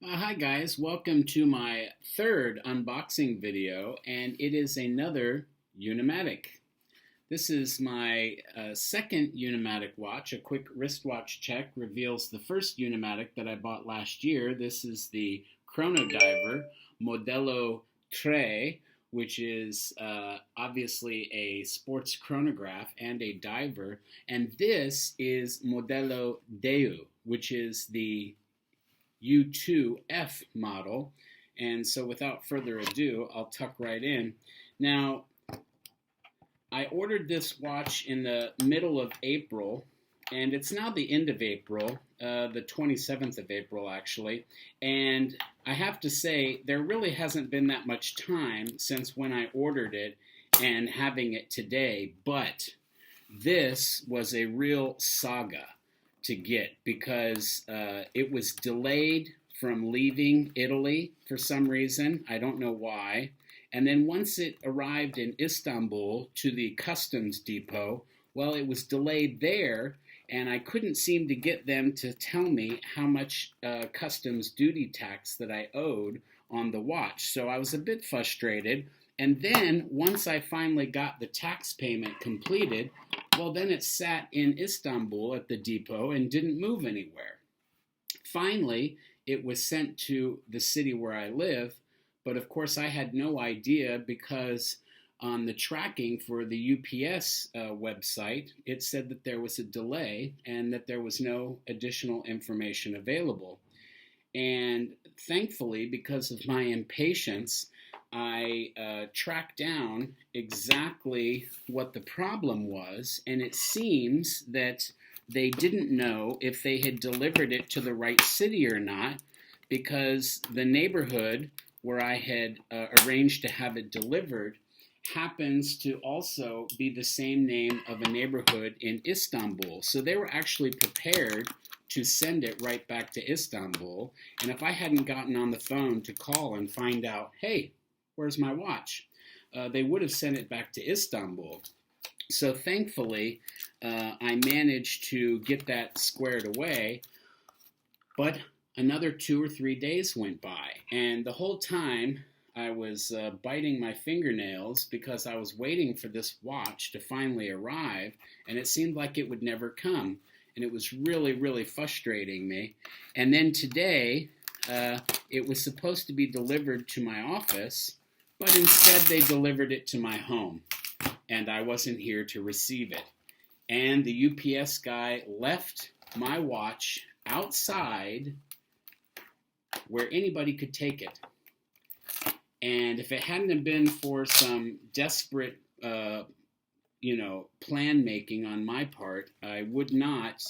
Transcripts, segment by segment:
Hi guys, welcome to my third unboxing video, and it is another UNIMATIC. This is my second UNIMATIC watch. A quick wristwatch check reveals the first UNIMATIC that I bought last year. This is the Chronodiver Modello Tre, which is obviously a sports chronograph and a diver, and this is Modello Deu, which is the U2-F model. And so without further ado, I'll tuck right in. Now, I ordered this watch in the middle of April, and it's now the end of April, the 27th of April actually, and I have to say there really hasn't been that much time since when I ordered it and having it today, but this was a real saga to get because it was delayed from leaving Italy for some reason. I don't know why. And then once it arrived in Istanbul to the customs depot, well, it was delayed there, and I couldn't seem to get them to tell me how much customs duty tax that I owed on the watch. So I was a bit frustrated. And then once I finally got the tax payment completed, well, then it sat in Istanbul at the depot and didn't move anywhere. Finally, it was sent to the city where I live, but of course I had no idea because on the tracking for the UPS website, it said that there was a delay and that there was no additional information available. And thankfully, because of my impatience, I tracked down exactly what the problem was, and it seems that they didn't know if they had delivered it to the right city or not, because the neighborhood where I had arranged to have it delivered happens to also be the same name of a neighborhood in Istanbul. So they were actually prepared to send it right back to Istanbul. And if I hadn't gotten on the phone to call and find out, hey, where's my watch? They would have sent it back to Istanbul. So thankfully, I managed to get that squared away, but another 2 or 3 days went by, and the whole time I was biting my fingernails because I was waiting for this watch to finally arrive, and it seemed like it would never come, and it was really, really frustrating me. And then today, it was supposed to be delivered to my office, but instead they delivered it to my home, and I wasn't here to receive it. And the UPS guy left my watch outside where anybody could take it. And if it hadn't been for some desperate, plan making on my part, I would not,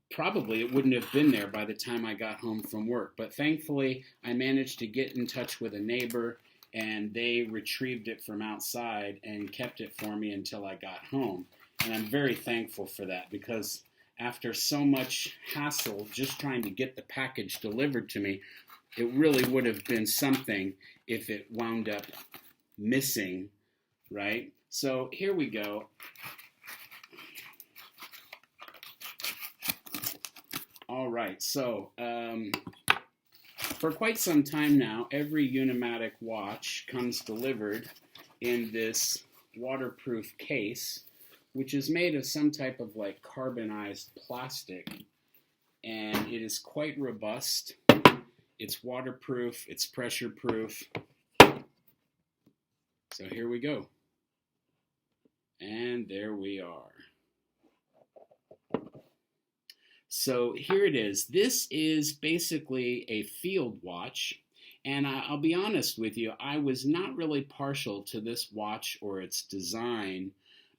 probably it wouldn't have been there by the time I got home from work. But thankfully, I managed to get in touch with a neighbor, and they retrieved it from outside and kept it for me until I got home. And I'm very thankful for that, because after so much hassle just trying to get the package delivered to me, it really would have been something if it wound up missing, right? So here we go. All right, so for quite some time now, every UNIMATIC watch comes delivered in this waterproof case, which is made of some type of like carbonized plastic, and it is quite robust. It's waterproof, it's pressure proof. So here we go. And there we are. So here it is. This is basically a field watch, and I'll be honest with you, I was not really partial to this watch or its design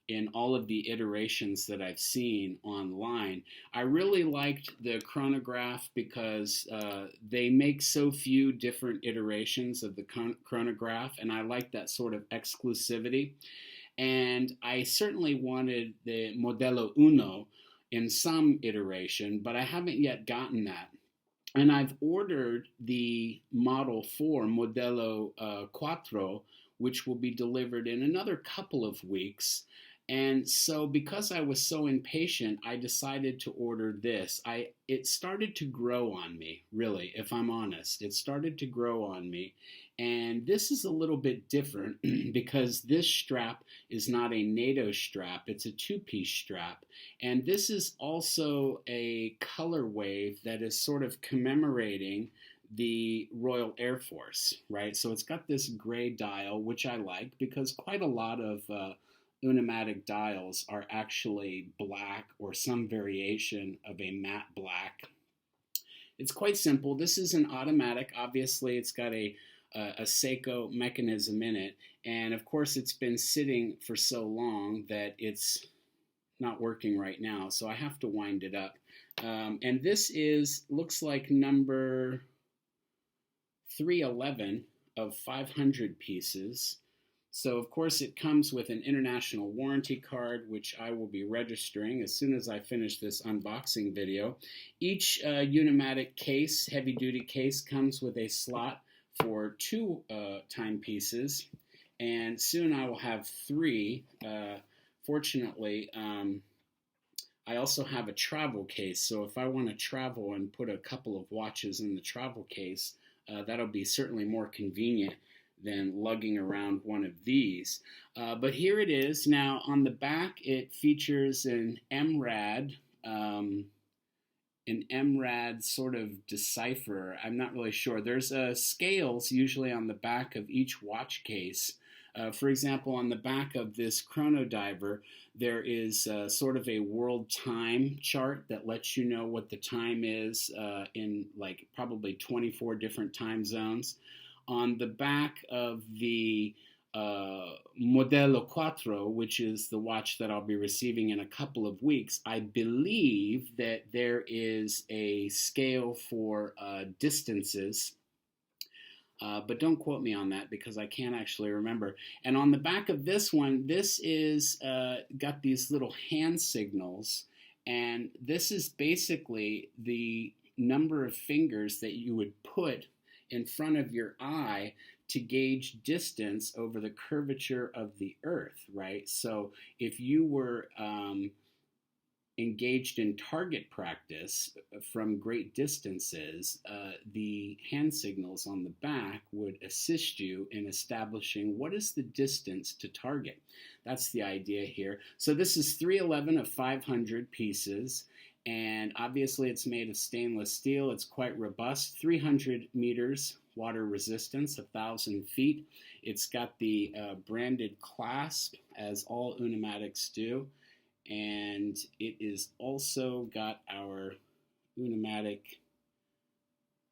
in all of the iterations that I've seen online. I really liked the chronograph because they make so few different iterations of the chronograph, and I like that sort of exclusivity. And I certainly wanted the Modello Uno in some iteration, but I haven't yet gotten that. And I've ordered the Model 4 Modello Quattro, which will be delivered in another couple of weeks. And so because I was so impatient, I decided to order this. It started to grow on me, really, if I'm honest. It started to grow on me. And this is a little bit different because this strap is not a NATO strap, it's a two-piece strap. And this is also a color wave that is sort of commemorating the Royal Air Force, right? So it's got this gray dial, which I like because quite a lot of UNIMATIC dials are actually black or some variation of a matte black. It's quite simple. This is an automatic. Obviously, it's got a Seiko mechanism in it. And of course, it's been sitting for so long that it's not working right now. So I have to wind it up. And this looks like number 311 of 500 pieces. So of course it comes with an international warranty card, which I will be registering as soon as I finish this unboxing video. Each UNIMATIC case, heavy-duty case, comes with a slot for 2 timepieces, and soon I will have 3. Fortunately, I also have a travel case, so if I want to travel and put a couple of watches in the travel case, that'll be certainly more convenient than lugging around one of these. But here it is. Now on the back it features an MRAD sort of decipherer. I'm not really sure. There's scales usually on the back of each watch case. For example, on the back of this chrono diver, there is sort of a world time chart that lets you know what the time is in like probably 24 different time zones. On the back of the Modello Quattro, which is the watch that I'll be receiving in a couple of weeks, I believe that there is a scale for distances. But don't quote me on that because I can't actually remember. And on the back of this one, this is got these little hand signals, and this is basically the number of fingers that you would put in front of your eye to gauge distance over the curvature of the Earth, right? So if you were engaged in target practice from great distances, the hand signals on the back would assist you in establishing what is the distance to target. That's the idea here. So this is 311 of 500 pieces, and obviously it's made of stainless steel. It's quite robust, 300 meters water resistance, 1,000 feet. It's got the branded clasp, as all UNIMATICs do. And it is also got our UNIMATIC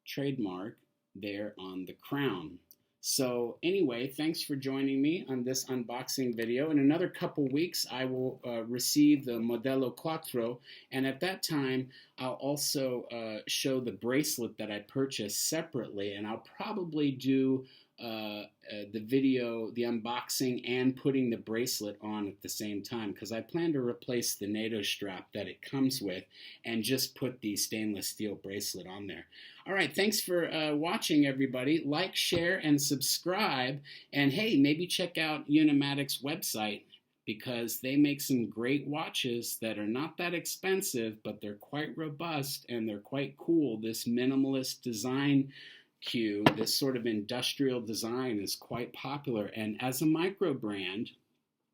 trademark there on the crown. So anyway, thanks for joining me on this unboxing video. In another couple weeks, I will receive the Modello Quattro, and at that time, I'll also show the bracelet that I purchased separately, and I'll probably do the video, the unboxing, and putting the bracelet on at the same time, because I plan to replace the NATO strap that it comes with and just put the stainless steel bracelet on there. All right, thanks for watching, everybody. Like, share, and subscribe. And hey, maybe check out UNIMATIC's website, because they make some great watches that are not that expensive, but they're quite robust and they're quite cool. This minimalist design cue, this sort of industrial design, is quite popular. And as a micro brand,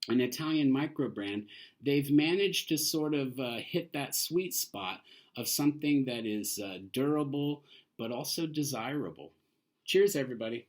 an Italian micro brand, they've managed to sort of hit that sweet spot of something that is durable but also desirable. Cheers, everybody.